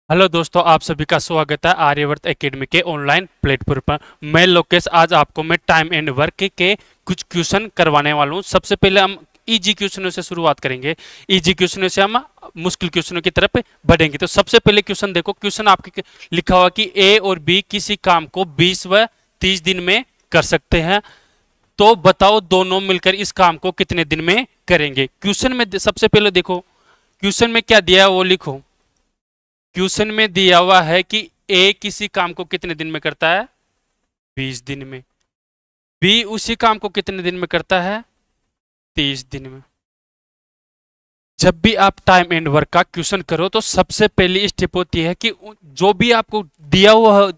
Hello दोस्तों, आप सभी का स्वागत है आर्यवर्त एकेडमी के ऑनलाइन प्लेटफॉर्म पर। मैं लोकेश, आज आपको मैं टाइम एंड वर्क के कुछ क्वेश्चन करवाने वाला हूं। सबसे पहले हम इजी क्वेश्चनों से शुरुआत करेंगे। इजी क्वेश्चनों से हम मुश्किल क्वेश्चनों की तरफ बढ़ेंगे। तो सबसे पहले क्वेश्चन देखो। क्वेश्चन आपके लिखा हुआ कि ए और बी किसी काम को 20 व 30 दिन में कर सकते हैं, तो बताओ दोनों मिलकर इस काम को कितने दिन में करेंगे। क्वेश्चन में सबसे पहले देखो, क्वेश्चन में क्या दिया है वो लिखो। क्वेश्चन में दिया हुआ है कि ए किसी काम को कितने दिन में करता है, 20 दिन में। बी उसी काम को कितने दिन में करता है, 30 दिन में। जब भी आप टाइम एंड वर्क का क्वेश्चन करो तो सबसे पहली स्टेप होती है कि जो भी आपको दिया हुआ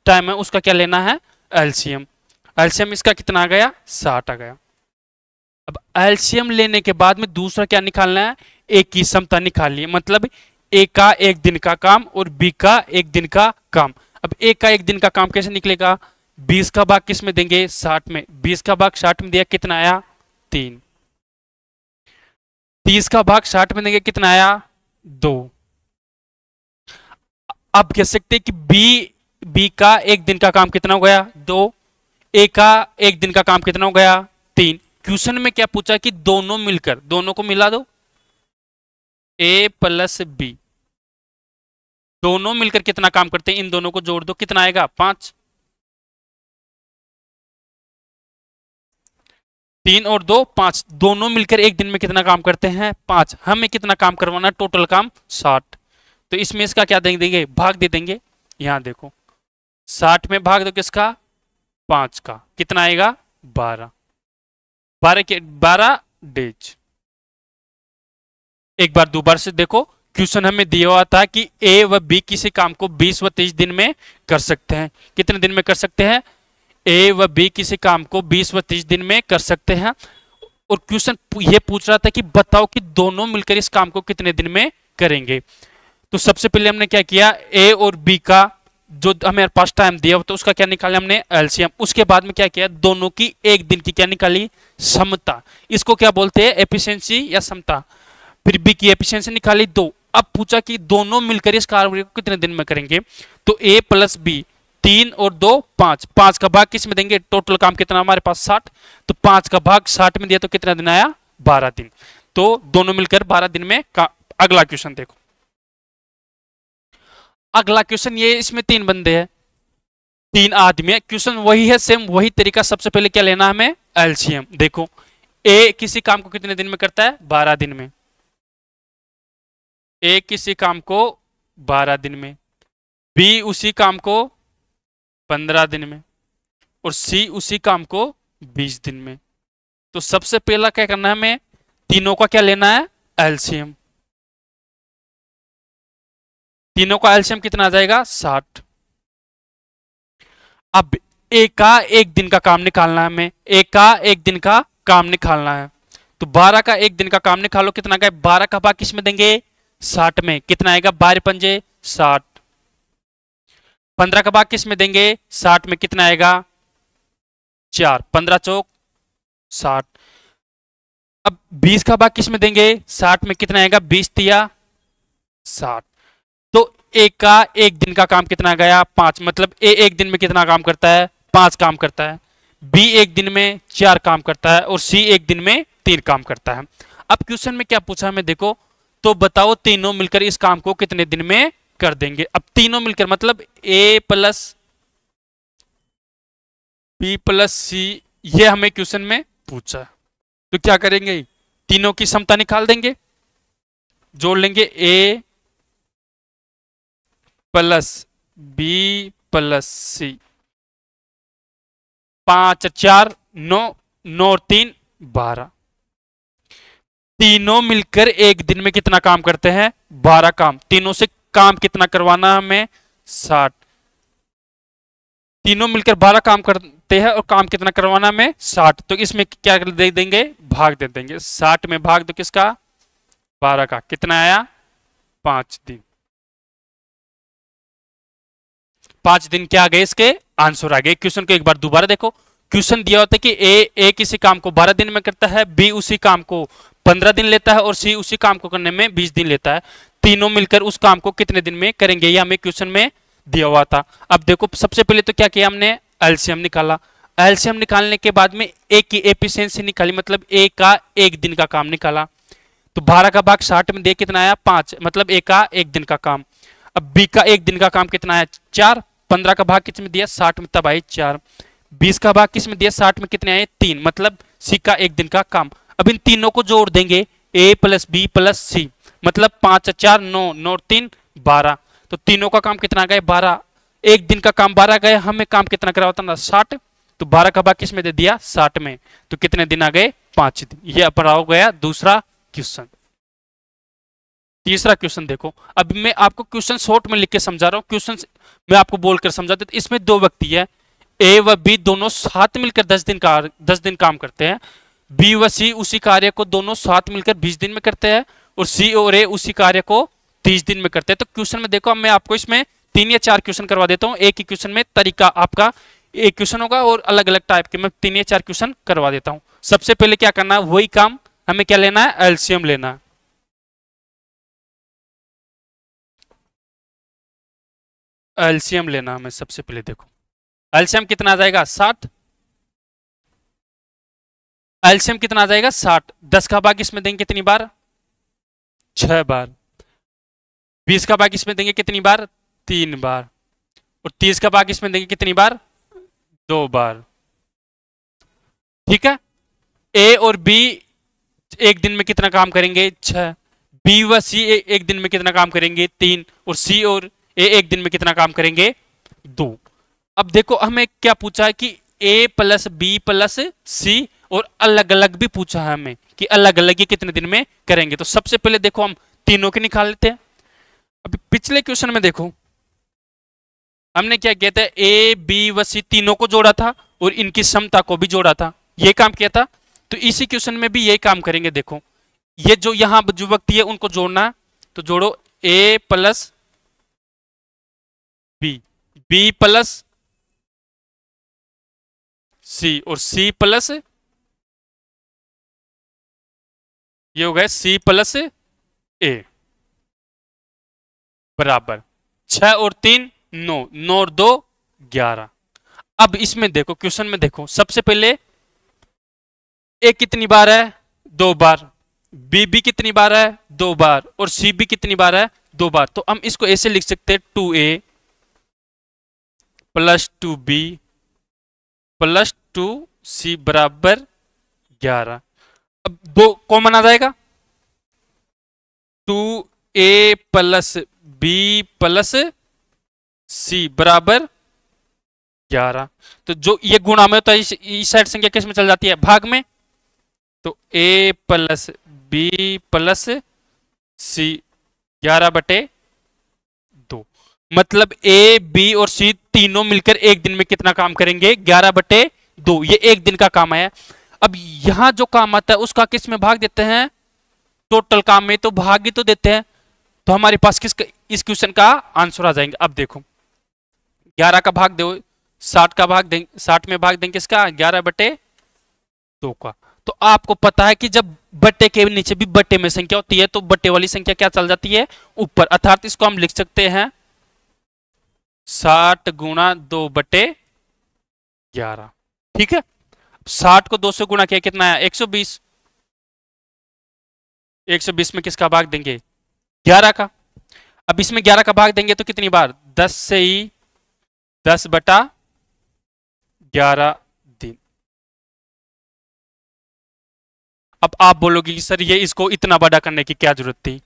टाइम है उसका क्या लेना है, एलसीएम। एलसीएम इसका कितना आ गया, 60 आ गया। अब एलसीएम लेने के बाद में दूसरा क्या निकालना है, ए की समता निकालनी है। मतलब ए का एक दिन का काम और बी का एक दिन का काम। अब ए का एक दिन का काम कैसे निकलेगा, 20 का भाग किस में देंगे, 60 में। 20 का भाग 60 में दिया, कितना आया, 3। 30 का भाग 60 में देंगे, कितना आया, 2। अब कह सकते हैं कि बी का एक दिन का काम कितना हो गया, 2। ए का एक दिन का काम कितना हो गया, 3। क्वेश्चन में क्या पूछा कि दोनों मिलकर, दोनों को मिला दो, ए प्लस बी, दोनों मिलकर कितना काम करते हैं, इन दोनों को जोड़ दो, कितना आएगा, 5। 3 और 2 5, दोनों मिलकर एक दिन में कितना काम करते हैं, 5। हमें कितना काम करवाना है, टोटल काम 60। तो इसमें इसका क्या देंगे, भाग दे देंगे। यहां देखो 60 में भाग दो किसका, 5 का, कितना आएगा, 12। 12 के 12 डेज। एक बार दोबारा से देखो, क्वेश्चन हमें दिया हुआ था कि ए व बी किसी काम को 20 व 30 दिन में कर सकते हैं। कितने दिन में कर सकते हैं, ए व बी किसी काम को 20 व 30 दिन में कर सकते हैं। और क्वेश्चन ये पूछ रहा था कि बताओ कि दोनों मिलकर इस काम को कितने दिन में करेंगे। तो सबसे पहले हमने क्या किया, ए और बी का जो हमें पास टाइम दिया तो उसका क्या निकाला हमने, एलसीएम। उसके बाद में क्या किया, दोनों की एक दिन की क्या निकाली, समता। इसको क्या बोलते हैं, एफिशिएंसी या समता। फिर बी की एफिशिएंसी निकाली 2। अब पूछा कि दोनों मिलकर इस कार्य को कितने दिन में करेंगे। तो ए प्लस बी, 3 और 2 5, 5 का भाग किस में देंगे, टोटल काम कितना हमारे पास 60। तो 5 का भाग 60 में दिया तो कितना दिन आया, 12 दिन। तो दोनों मिलकर 12 दिन में का। अगला क्वेश्चन देखो। अगला क्वेश्चन ये, इसमें 3 बंदे हैं, 3 आदमी है। क्वेश्चन वही है, सेम वही तरीका। सबसे पहले क्या लेना है हमें, एलसीएम। देखो ए किसी काम को कितने दिन में करता है, 12 दिन में। ए किसी काम को 12 दिन में, बी उसी काम को 15 दिन में, और सी उसी काम को 20 दिन में। तो सबसे पहला क्या करना है हमें, तीनों का क्या लेना है, एलसीएम। तीनों का एलसीएम कितना आ जाएगा, 60। अब ए का एक दिन का काम निकालना है हमें, ए का एक दिन का काम निकालना है। तो 12 का एक दिन का काम निकालो, कितना का, 12 का भाग किस में देंगे, 60 में, कितना आएगा, 12 पंजे 60। 15 का भाग किस में देंगे, 60 में, कितना आएगा, 4। 15 चौक 60। अब 20 का भाग किस में देंगे, 60 में, कितना आएगा, 20 तिया 60। तो ए का एक दिन का काम कितना गया, 5। मतलब ए एक दिन में कितना काम करता है, 5 काम करता है। बी एक दिन में 4 काम करता है, और सी एक दिन में 3 काम करता है। अब क्वेश्चन में क्या पूछा हमें, देखो, तो बताओ तीनों मिलकर इस काम को कितने दिन में कर देंगे। अब तीनों मिलकर मतलब ए प्लस बी प्लस सी, ये हमें क्वेश्चन में पूछा। तो क्या करेंगे, तीनों की समता निकाल देंगे, जोड़ लेंगे ए प्लस बी प्लस सी। 5 4 9, 9 और 3 12। तीनों मिलकर एक दिन में कितना काम करते हैं, 12 काम। तीनों से काम कितना करवाना है हमें, 60। तीनों मिलकर 12 काम करते हैं और काम कितना करवाना हमें, 60। तो इसमें क्या दे देंगे, भाग दे देंगे। 60 में भाग दो किसका, 12 का, कितना आया, 5 दिन। 5 दिन क्या आ गए, इसके आंसर आ गए। क्वेश्चन को एक बार दोबारा देखो। क्वेश्चन दिया होता है कि ए किसी काम को 12 दिन में करता है, बी उसी काम को 15 दिन लेता है, और सी उसी काम को करने में 20 दिन लेता है। तीनों मिलकर उस काम को कितने दिन में करेंगे, ये हमें क्वेश्चन में दिया हुआ था। अब देखो सबसे पहले तो क्या किया हमने, एलसीएम निकाला। एलसीएम निकालने के बाद में ए की एफिशिएंसी निकाली, मतलब ए का एक दिन का काम निकाला। तो 12 का भाग 60 में दे कितना आया 5, मतलब ए का एक दिन का काम। अब बी का एक दिन का काम कितना आया 4, 15 का भाग किस में दिया 60 में, तब आई 4। 20 का भाग किस में दिया 60 में, कितने आए 3, मतलब सी का एक दिन का काम। अब इन तीनों को जोड़ देंगे, ए प्लस बी प्लस सी, मतलब 5 4 9 9 3 12। तो तीनों का काम कितना गए 12, एक दिन का काम 12 गए, हमें काम कितना करा होता ना 60। तो 12 का भाग किस में दे दिया 60 में, तो कितने दिन आ गए 5 दिन। ये अपना हो गया दूसरा क्वेश्चन। तीसरा क्वेश्चन देखो, अब मैं आपको क्वेश्चन शॉर्ट में लिख के समझा रहा हूं, क्वेश्चन मैं आपको बोलकर समझा देता। इसमें दो व्यक्ति है, ए व बी दोनों साथ मिलकर 10 दिन काम करते हैं। बी व सी उसी कार्य को दोनों साथ मिलकर 20 दिन में करते हैं, और सी और ए उसी कार्य को 30 दिन में करते हैं। तो क्वेश्चन में देखो, मैं आपको इसमें 3 या 4 क्वेश्चन करवा देता हूं। एक ही क्वेश्चन में तरीका आपका एक क्वेश्चन होगा और अलग अलग टाइप के मैं 3 या 4 क्वेश्चन करवा देता हूं। सबसे पहले क्या करना है, वही काम हमें क्या लेना है, एलसीएम लेना है। एलसीएम लेना हमें सबसे पहले। देखो एलसीएम कितना आ जाएगा 60, एलसीएम कितना आ जाएगा 60। 10 का भाग इसमें देंगे कितनी बार 6 बार। 20 का भाग इसमें देंगे कितनी बार 3 बार। और 30 का भाग इसमें देंगे कितनी बार 2 बार। ठीक है, ए और बी एक दिन में कितना काम करेंगे 6, बी व सी एक दिन में कितना काम करेंगे 3, और सी और ए एक दिन में कितना काम करेंगे 2। अब देखो हमें क्या पूछा है कि ए प्लस बी प्लस सी, और अलग अलग भी पूछा है हमें कि अलग अलग ये कितने दिन में करेंगे। तो सबसे पहले देखो हम तीनों के निकाल लेते हैं। अभी पिछले क्वेश्चन में देखो हमने क्या किया था, ए बी व सी तीनों को जोड़ा था और इनकी समता को भी जोड़ा था, ये काम किया था। तो इसी क्वेश्चन में भी यही काम करेंगे। देखो ये जो यहां जो व्यक्ति है उनको जोड़ना, तो जोड़ो ए प्लस बी, बी प्लस सी, और सी प्लस, ये हो गया सी प्लस ए, बराबर 6 और 3 9, 9 और 2 11। अब इसमें देखो क्वेश्चन में देखो, सबसे पहले ए कितनी बार है 2 बार, बी भी कितनी बार है 2 बार, और सी भी कितनी बार है 2 बार। तो हम इसको ऐसे लिख सकते हैं 2a plus 2b plus 2c बराबर 11। अब 2 कॉमन आ जाएगा, 2a प्लस बी प्लस सी बराबर 11। तो जो ये गुणा में होता है, इस साइड संख्या किस में चल जाती है भाग में। तो a प्लस बी प्लस सी 11/2, मतलब ए बी और सी तीनों मिलकर एक दिन में कितना काम करेंगे 11/2, ये एक दिन का काम है। अब यहां जो काम आता है उसका किस में भाग देते हैं, टोटल काम में तो भाग ही तो देते हैं। तो हमारे पास इस क्वेश्चन का आंसर आ जाएंगे। अब देखो 11 का भाग दो 60 का भाग देंगे, 60 में भाग देंगे किसका 11/2 का। तो आपको पता है कि जब बट्टे के नीचे भी बट्टे में संख्या होती है तो बट्टे वाली संख्या क्या चल जाती है ऊपर, अर्थात इसको हम लिख सकते हैं 60 गुणा 2/11। ठीक है, 60 को 2 से गुणा किया कितना है 120, 120 में किसका भाग देंगे 11 का। अब इसमें 11 का भाग देंगे तो कितनी बार 10 से ही 10/11 दिन। अब आप बोलोगे कि सर ये इसको इतना बड़ा करने की क्या जरूरत थी।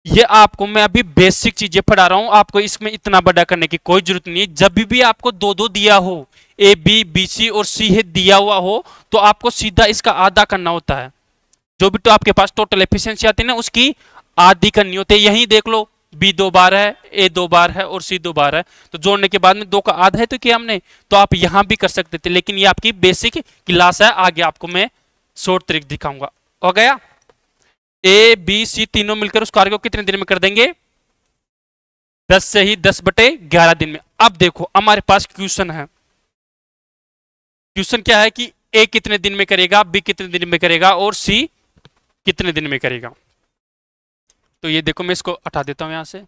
ये आपको मैं अभी बेसिक चीजें पढ़ा रहा हूं, आपको इसमें इतना बड़ा करने की कोई जरूरत नहीं है। जब भी आपको 2-2 दिया हो, ए बी बी सी और सी दिया हुआ हो, तो आपको सीधा इसका आधा करना होता है। जो भी तो आपके पास टोटल एफिशिएंसी आती है ना उसकी आधी करनी होती है। यही देख लो बी 2 बार है, ए 2 बार है और सी 2 बार है, तो जोड़ने के बाद में 2 का आधा है तो किया हमने। तो आप यहां भी कर सकते थे, लेकिन ये आपकी बेसिक क्लास है, आगे आपको मैं शॉर्ट ट्रिक दिखाऊंगा। हो गया, ए बी सी तीनों मिलकर उस कार्य को कितने दिन में कर देंगे 10 से ही 10/11 दिन में। अब देखो हमारे पास क्वेश्चन है, क्वेश्चन क्या है कि ए कितने दिन में करेगा, बी कितने दिन में करेगा और सी कितने दिन में करेगा। तो ये देखो मैं इसको हटा देता हूं यहां से।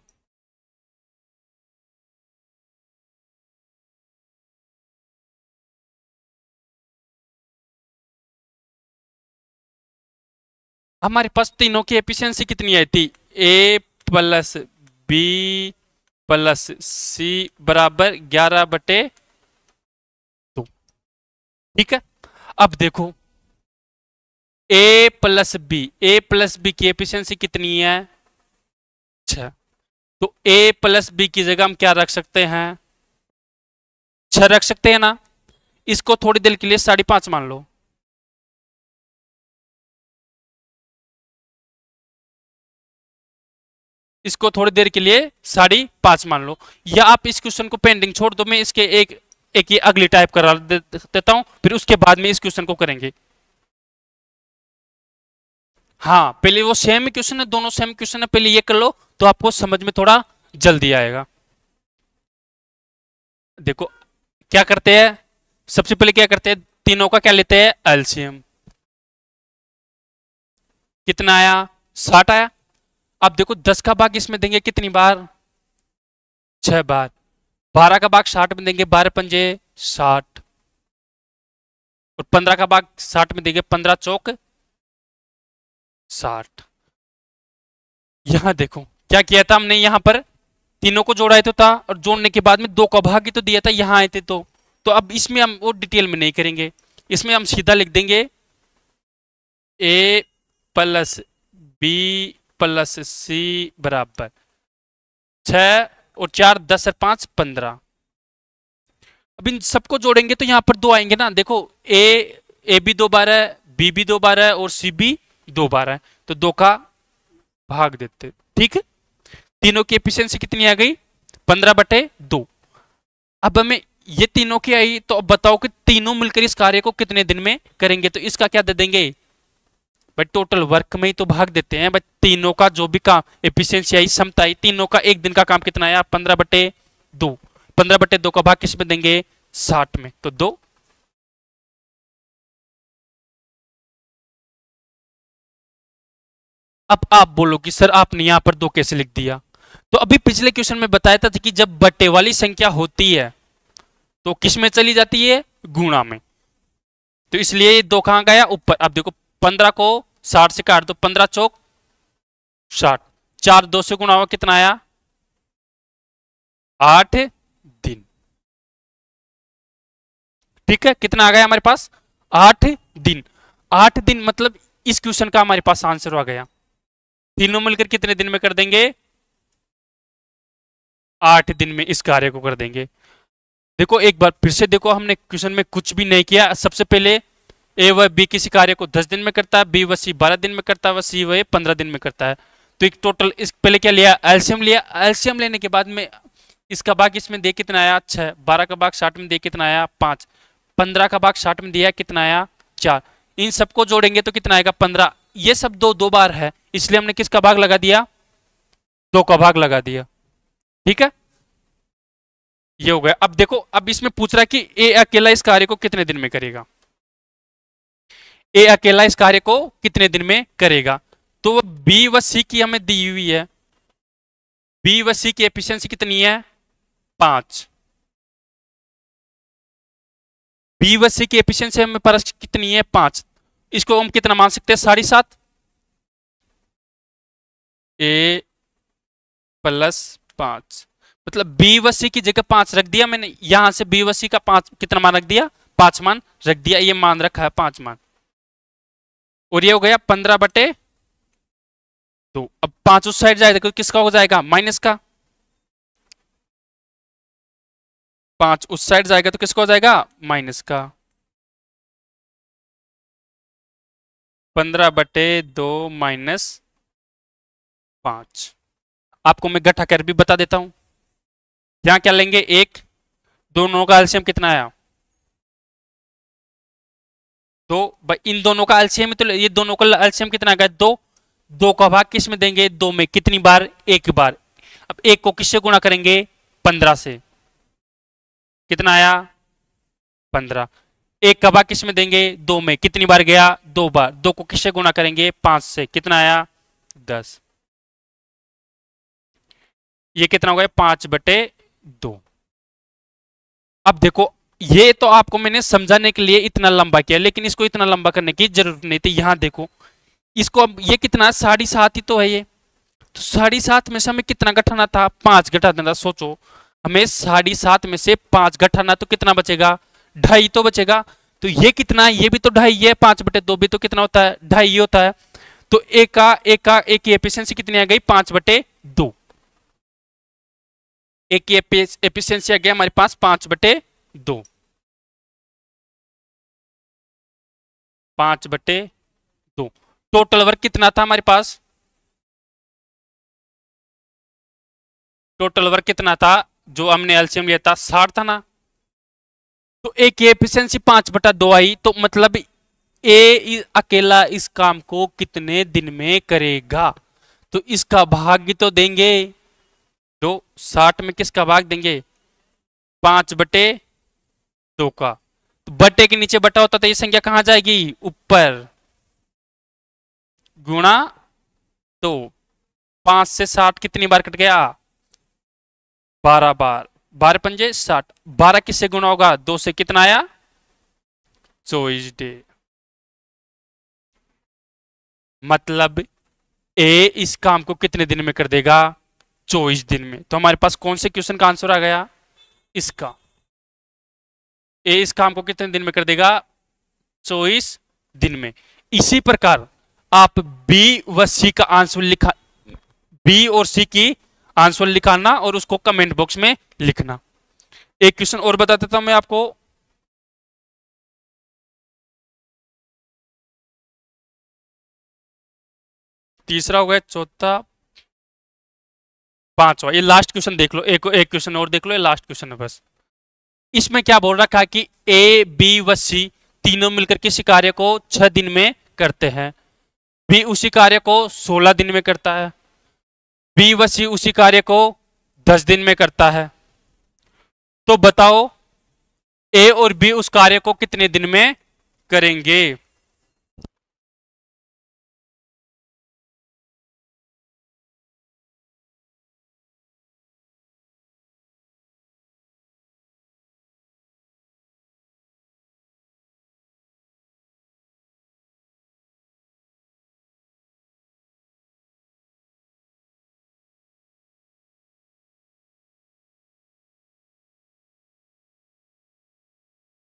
हमारे पास तीनों की एफिशिएंसी कितनी आई थी? ए प्लस बी प्लस सी बराबर 11/2। ठीक है, अब देखो ए प्लस बी की एफिशिएंसी कितनी है? 6। तो ए प्लस बी की जगह हम क्या रख सकते हैं? 6 रख सकते हैं ना। इसको थोड़ी देर के लिए 5.5 मान लो। इसको थोड़ी देर के लिए 5.5 मान लो, या आप इस क्वेश्चन को पेंडिंग छोड़ दो। मैं इसके एक ये अगली टाइप करा देता हूं, फिर उसके बाद में इस क्वेश्चन को करेंगे। हाँ, पहले वो सेम क्वेश्चन है, दोनों सेम क्वेश्चन है, पहले ये कर लो तो आपको समझ में थोड़ा जल्दी आएगा। देखो क्या करते हैं, सबसे पहले क्या करते हैं, तीनों का क्या लेते हैं? एलसीएम। कितना आया? 60 आया। अब देखो 10 का भाग इसमें देंगे कितनी बार? 6 बार। 12 का भाग 60 में देंगे, 12 पंजे 60। और 15 का भाग 60 में देंगे, 15 चौक 60। यहां देखो क्या किया था हमने, यहां पर तीनों को जोड़ा तो था, और जोड़ने के बाद में 2 का भाग ही तो दिया था, यहां आए थे। तो अब इसमें हम वो डिटेल में नहीं करेंगे, इसमें हम सीधा लिख देंगे ए प्लस बी प्लस सी बराबर 6 और 4 10 और 5 15। अब इन सबको जोड़ेंगे तो यहां पर 2 आएंगे ना। देखो ए भी 2 बार है, बी भी 2 बार है, और सी भी 2 बार है, तो 2 का भाग देते। ठीक है, तीनों की एफिशिएंसी कितनी आ गई? 15/2। अब हमें ये तीनों की आई, तो अब बताओ कि तीनों मिलकर इस कार्य को कितने दिन में करेंगे? तो इसका क्या दे देंगे भाई? टोटल वर्क में ही तो भाग देते हैं भाई। तीनों का जो भी काम एफिशिएंसी आई, क्षमता आई, तीनों का एक दिन का काम कितना आया? 15/2। 15/2 का भाग किस में देंगे? 60 में, तो 2। अब आप बोलो कि सर आपने यहां पर 2 कैसे लिख दिया? तो अभी पिछले क्वेश्चन में बताया था कि जब बटे वाली संख्या होती है तो किस में चली जाती है? गुणा में। तो इसलिए ये 2 कहां गया? ऊपर। अब देखो 15 को 60 से काट दो, 15 चौक 60। 4 2 से गुणा हुआ, कितना आया? 8 दिन। ठीक है, कितना आ गया हमारे पास? 8 दिन। 8 दिन मतलब इस क्वेश्चन का हमारे पास आंसर आ गया। तीनों मिलकर कितने दिन में कर देंगे? 8 दिन में इस कार्य को कर देंगे। देखो एक बार फिर से देखो, हमने क्वेश्चन में कुछ भी नहीं किया। सबसे पहले ए व बी किसी कार्य को 10 दिन में करता है, बी व सी 12 दिन में करता है, व सी व 15 दिन में करता है। तो एक टोटल इस पहले क्या लिया? एलसीएम लिया। एलसीएम लेने के बाद में इसका भाग इसमें दे कितना आया? 6। 12 का भाग 60 में दे कितना आया? 5। 15 का भाग 60 में दिया कितना आया? 4। इन सबको जोड़ेंगे तो कितना आएगा? 15। ये सब दो बार है, इसलिए हमने किसका भाग लगा दिया? 2 का भाग लगा दिया। ठीक है, ये हो गया। अब देखो, अब इसमें पूछ रहा है कि ए अकेला इस कार्य को कितने दिन में करेगा? ए अकेला इस कार्य को कितने दिन में करेगा? तो बी व सी की हमें दी हुई है। बी व सी की एफिशिएंसी कितनी है? 5। बी व सी की एफिशिएंसी हमें पास कितनी है? 5। इसको हम कितना मान सकते हैं? 7.5। ए प्लस 5 मतलब बी व सी की जगह 5 रख दिया मैंने। यहां से बी व सी का 5 कितना मान रख दिया? 5 मान रख दिया। ये मान रखा है 5 मान, और ये हो गया 15/2। अब 5 उस साइड जाएगा तो किसका हो जाएगा? माइनस का। 5 उस साइड जाएगा तो किसका हो जाएगा? माइनस का। 15/2 माइनस 5। आपको मैं गठा कर भी बता देता हूं। यहां क्या लेंगे? 1। दोनों का एलसीएम कितना आया? 2। भाई इन दोनों का एलसीएम, तो ये दोनों का एलसीएम कितना आ गया? 2। 2 का भाग किस में देंगे? 2 में। कितनी बार? 1 बार। अब 1 को किससे गुणा करेंगे? 15 से। कितना आया? 15। 1 का भाग किस में देंगे? 2 में। कितनी बार गया? 2 बार। 2 को किससे गुणा करेंगे? 5 से। कितना आया? 10। ये कितना हो गया 5/2। अब देखो ये तो आपको मैंने समझाने के लिए इतना लंबा किया, लेकिन इसको इतना लंबा करने की जरूरत नहीं थी। यहां देखो इसको, अब ये कितना 7.5 ही तो है ये, तो 7.5 में से हमें कितना घटाना था, 5 घटाना था। सोचो हमें 7.5 में से 5 घटाना, तो कितना बचेगा, 2.5 तो बचेगा। तो ये कितना है, ये भी तो 2.5 है, 5/2 भी तो कितना होता है, 2.5 होता है। तो एक की एफिशिएंसी कितनी आ गई, 5/2। एक की एफिशिएंसी आ गया हमारे पास 5/2, 5/2। टोटल वर्क कितना था हमारे पास, टोटल वर्क कितना था जो हमने एलसीएम लिया था, 60 था ना। तो ए की एफिशिएंसी 5/2 आई, तो मतलब ए अकेला इस काम को कितने दिन में करेगा, तो इसका भाग भी तो देंगे। जो 60 में किसका भाग देंगे, 5/2 का। तो बटे के नीचे बटा होता तो ये संख्या कहां जाएगी, ऊपर, गुणा। तो 5 से 60 कितनी बार कट गया, 12 बार, 12 पंजे 60, 12 किससे गुणा होगा, 2 से, कितना आया 24 डे। मतलब ए इस काम को कितने दिन में कर देगा, 24 दिन में। तो हमारे पास कौन से क्वेश्चन का आंसर आ गया, इसका। ए इस काम को कितने दिन में कर देगा, 24 दिन में। इसी प्रकार आप बी व सी का आंसर लिखा, बी और सी की आंसर लिखाना और उसको कमेंट बॉक्स में लिखना। एक क्वेश्चन और बता देता हूं मैं आपको, तीसरा हो गया, चौथा, पांचवा। ये लास्ट क्वेश्चन देख लो, एक क्वेश्चन और देख लो, ये लास्ट क्वेश्चन है बस। इसमें क्या बोल रखा है कि ए बी व सी तीनों मिलकर किसी कार्य को 6 दिन में करते हैं, बी उसी कार्य को 16 दिन में करता है, बी व सी उसी कार्य को 10 दिन में करता है। तो बताओ ए और बी उस कार्य को कितने दिन में करेंगे।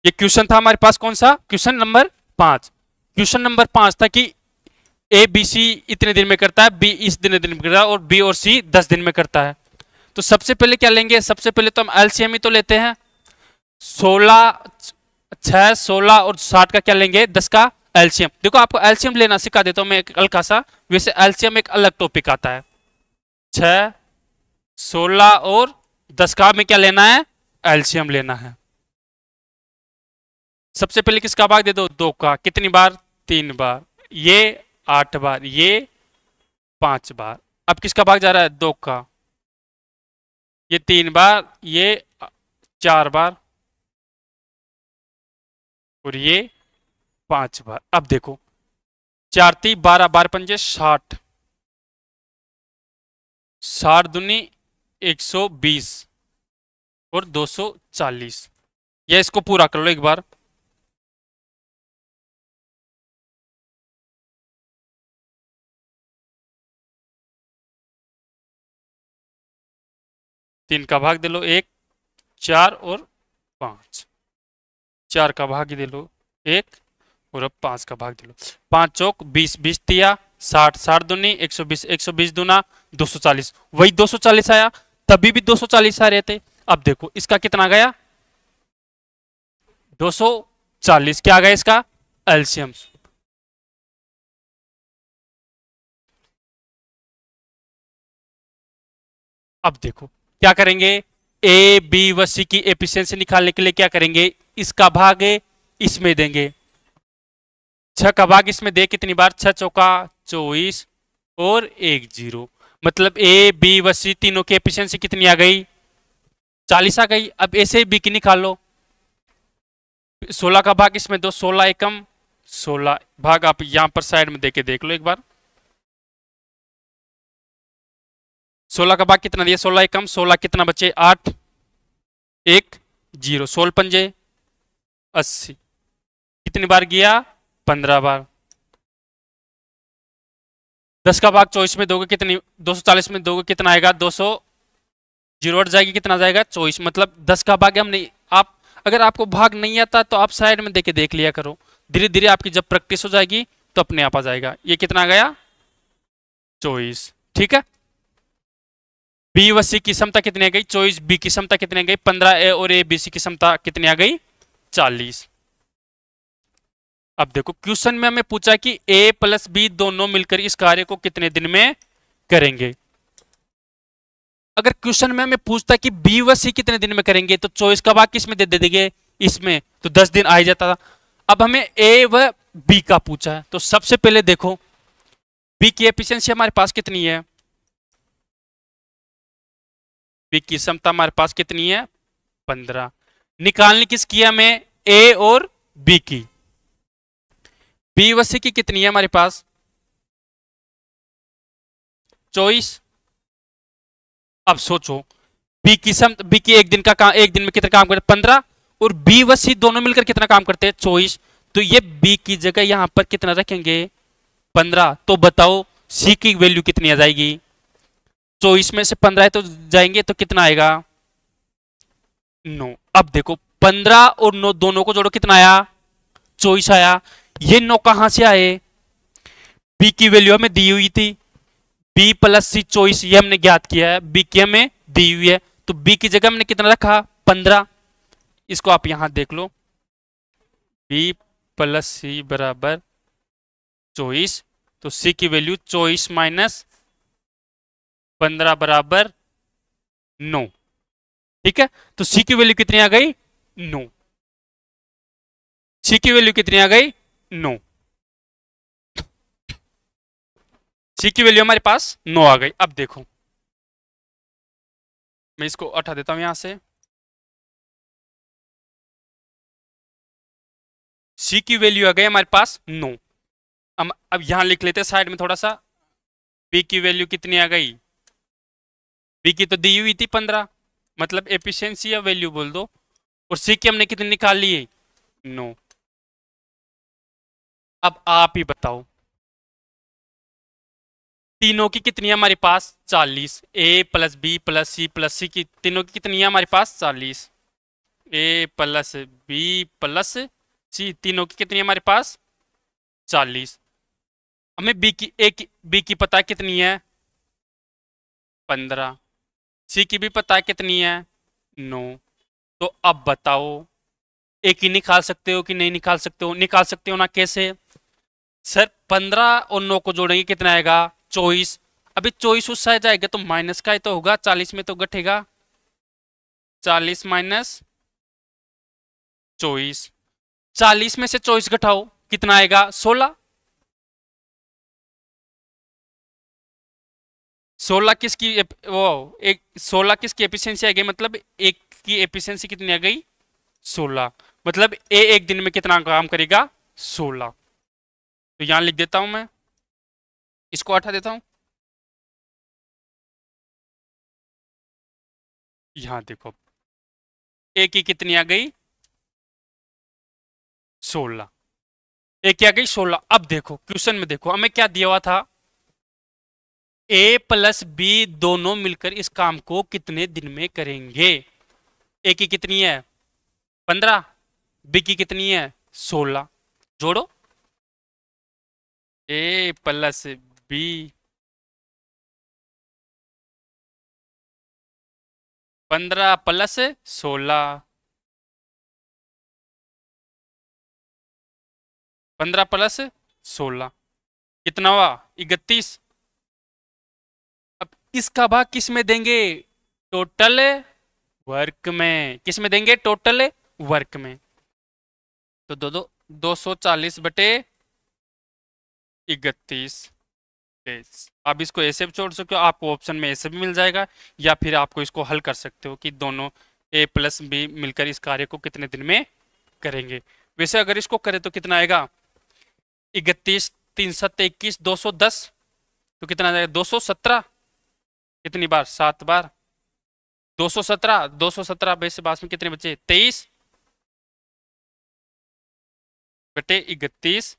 ये क्वेश्चन था हमारे पास कौन सा, क्वेश्चन नंबर 5। क्वेश्चन नंबर 5 था कि ए बी सी इतने दिन में करता है, बी इस दिन में करता है, और बी और सी 10 दिन में करता है। तो सबसे पहले क्या लेंगे, सबसे पहले तो हम एलसीएम ही तो लेते हैं। 16, 6, 16 और 60 का क्या लेंगे, 10 का एलसीएम। देखो आपको एलसीएम लेना सिखा देता हूं मैं एक हल्का सा, वैसे एलसीएम एक अलग टॉपिक आता है। 6, 16 और 10 का में क्या लेना है, एलसीएम लेना है। सबसे पहले किसका भाग दे दो, 2 का, कितनी बार, 3 बार, ये 8 बार, ये 5 बार। अब किसका भाग जा रहा है, 2 का, ये 3 बार, ये 4 बार, और ये 5 बार। अब देखो 4 × 3 = 12, 12 पंजे 60, 60 दूनी 120 और 240। या इसको पूरा कर लो एक बार, तीन का भाग दे लो 1, 4 और 5, 4 का भाग दे लो 1 और अब 5 का भाग दे लो। 5 चौक 20, 20 तिया 60, 60 दूनी 120, 120 दूना 240, वही 240 आया, तभी भी 240 आ रहे थे। अब देखो इसका कितना गया, 240। क्या आ गया इसका एलसीएम। अब देखो क्या करेंगे, ए बी व सी की एफिशिएंसी निकालने के लिए क्या करेंगे, इसका भाग इसमें देंगे, 6 का भाग इसमें दे, कितनी बार, 6 चौका 24 और 1 0। मतलब ए बी व सी तीनों की एफिशिएंसी कितनी आ गई, 40 आ गई। अब ऐसे बी की निकाल लो, 16 का भाग इसमें दो, 16 एकम 16 भाग, आप यहां पर साइड में देके देख लो एक बार, 16 का भाग कितना दिया, 16 एकम, 16 कितना बचे 8, 1 0, 16 पंजे 80, कितनी बार गया 15 बार। 10 का भाग 24 में दोगे कितनी, 240 में दोगे कितना आएगा 200, जीरो हट जाएगी, कितना जाएगा 24, मतलब 10 का भाग हम नहीं, आप अगर आपको भाग नहीं आता तो आप साइड में देके देख लिया करो, धीरे धीरे आपकी जब प्रैक्टिस हो जाएगी तो अपने आप आ जाएगा। ये कितना आ गया 24, ठीक है। बी व सी की क्षमता कितनी आ गई 24, बी की क्षमता कितनी आ गई 15, ए और ए बी सी की क्षमता कितनी आ गई 40। अब देखो क्वेश्चन में हमें पूछा कि ए प्लस बी दोनों मिलकर इस कार्य को कितने दिन में करेंगे। अगर क्वेश्चन में हमें पूछता कि बी व सी कितने दिन में करेंगे तो 24 का भाग किस में दे देंगे, इसमें, तो 10 दिन आ ही जाता था। अब हमें ए व बी का पूछा है, तो सबसे पहले देखो बी की एफिशिएंसी हमारे पास कितनी है, बी की क्षमता हमारे पास कितनी है 15, निकालनी किसकी है हमें ए और बी की। बी व सी की कितनी है हमारे पास 24। अब सोचो बी की बी की एक दिन का काम, एक दिन में कितना काम करते 15, और बी व सी दोनों मिलकर कितना काम करते हैं 24, तो ये बी की जगह यहां पर कितना रखेंगे 15, तो बताओ सी की वैल्यू कितनी आ जाएगी, 24 में से 15 है तो जाएंगे तो कितना आएगा 9। अब देखो 15 और 9 दोनों को जोड़ो कितना आया 24 आया। ये 9 कहां से आए, बी की वैल्यू हमें दी हुई थी, बी प्लस सी 24 ये हमने ज्ञात किया है, बी की हमें दी हुई है, तो बी की जगह हमने कितना रखा 15। इसको आप यहां देख लो, बी प्लस सी बराबर 24, तो सी की वैल्यू 24 माइनस 15 बराबर 9, ठीक है। तो सी की वैल्यू कितनी आ गई 9, सी की वैल्यू कितनी आ गई 9, सी की वैल्यू हमारे पास 9 आ गई। अब देखो मैं इसको हटा देता हूं यहां से, सी की वैल्यू आ गई हमारे पास 9। अब यहां लिख लेते हैं साइड में थोड़ा सा, बी की वैल्यू कितनी आ गई, बी की तो दी हुई थी 15, मतलब एफिशिएंसी या वैल्यू बोल दो, और सी की हमने कितनी निकाल ली 9। अब आप ही बताओ तीनों की कितनी है हमारे पास 40, ए प्लस बी प्लस सी की तीनों की कितनी है हमारे पास 40, ए प्लस बी प्लस सी तीनों की कितनी है हमारे पास 40। हमें बी की बी की पता कितनी है 15, सी की भी पता कितनी है 9, तो अब बताओ एक ही निकाल सकते हो कि नहीं निकाल सकते हो, निकाल सकते हो ना, कैसे सर 15 और 9 को जोड़ेंगे कितना आएगा 24, अभी 24 उस साइड जाएगा तो माइनस का ही तो होगा, 40 में तो घटेगा, 40 माइनस 24, 40 में से 24 घटाओ कितना आएगा 16, 16 किसकी वो एक 16 किसकी एफिशिएंसी आ गई, मतलब एक की एफिशिएंसी कितनी आ गई 16, मतलब ए एक दिन में कितना काम करेगा 16। तो यहां लिख देता हूं मैं, इसको हटा देता हूं, यहां देखो ए की कितनी आ गई 16, ए की आ गई 16। अब देखो क्वेश्चन में देखो हमें क्या दिया हुआ था, ए प्लस बी दोनों मिलकर इस काम को कितने दिन में करेंगे। ए की कितनी है 15, बी की कितनी है 16, जोड़ो ए प्लस बी 15 प्लस 16, 15 प्लस 16 कितना हुआ 31। अब इसका भाग किस में देंगे टोटल वर्क में, किस में देंगे टोटल वर्क में, तो 240 बटे 31। आप इसको ऐसे भी छोड़ सकते हो, आपको ऑप्शन में ऐसे भी मिल जाएगा, या फिर आपको इसको हल कर सकते हो कि दोनों ए प्लस बी मिलकर इस कार्य को कितने दिन में करेंगे। वैसे अगर इसको करें तो कितना आएगा 31 3 7 21 210, तो कितना आ जाएगा 217, कितनी बार? 7 बार। 217, 217 से बाद में कितने बचे? 23 बटे 31।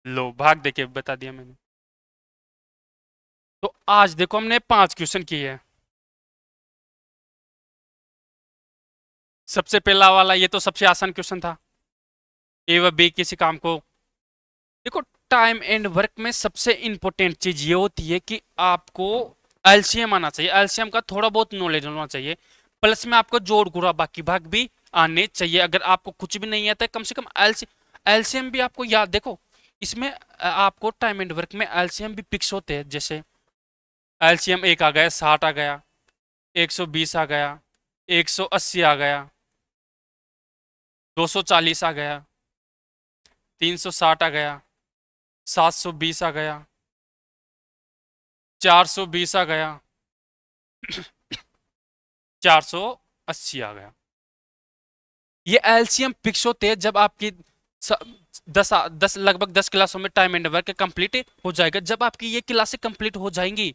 लो भाग देके बता दिया मैंने। तो आज देखो हमने 5 क्वेश्चन किए हैं। सबसे पहला वाला ये तो सबसे आसान क्वेश्चन था। ए व बी किसी काम को, देखो टाइम एंड वर्क में सबसे इंपॉर्टेंट चीज ये होती है कि आपको एलसीएम आना चाहिए। एलसीएम का थोड़ा बहुत नॉलेज होना चाहिए, प्लस में आपको जोड़ गुणा बाकी भाग भी आने चाहिए। अगर आपको कुछ भी नहीं आता है, कम से कम एलसीएम भी आपको याद, देखो इसमें आपको टाइम एंड वर्क में एलसीएम भी फिक्स होते हैं। जैसे एलसीएम 1 आ गया, 60 आ गया, 120 आ गया, 180 आ गया, 240 आ गया, 360 आ गया, 720 आ गया, 420 आ गया, 480 आ गया। ये एलसीएम फिक्स होते हैं जब आपकी 10 लगभग 10 क्लासों में टाइम एंड वर्क कंप्लीट हो जाएगा। जब आपकी ये क्लासें कंप्लीट हो जाएंगी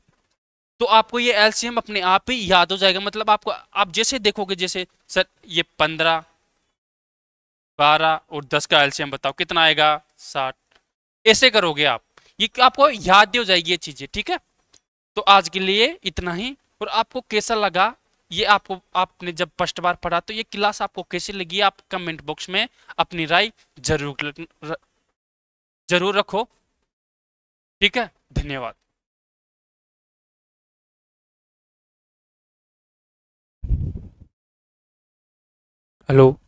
तो आपको ये एलसीएम अपने आप ही याद हो जाएगा। मतलब आपको, आप जैसे देखोगे, जैसे सर ये 15, 12 और 10 का एलसीएम बताओ कितना आएगा? 60। ऐसे करोगे आप, ये आपको याद हो जाएगी ये चीजें, ठीक है। तो आज के लिए इतना ही। और आपको कैसा लगा ये, आपको आपने जब फर्स्ट बार पढ़ा तो ये क्लास आपको कैसी लगी, आप कमेंट बॉक्स में अपनी राय जरूर रखो, ठीक है। धन्यवाद। हेलो।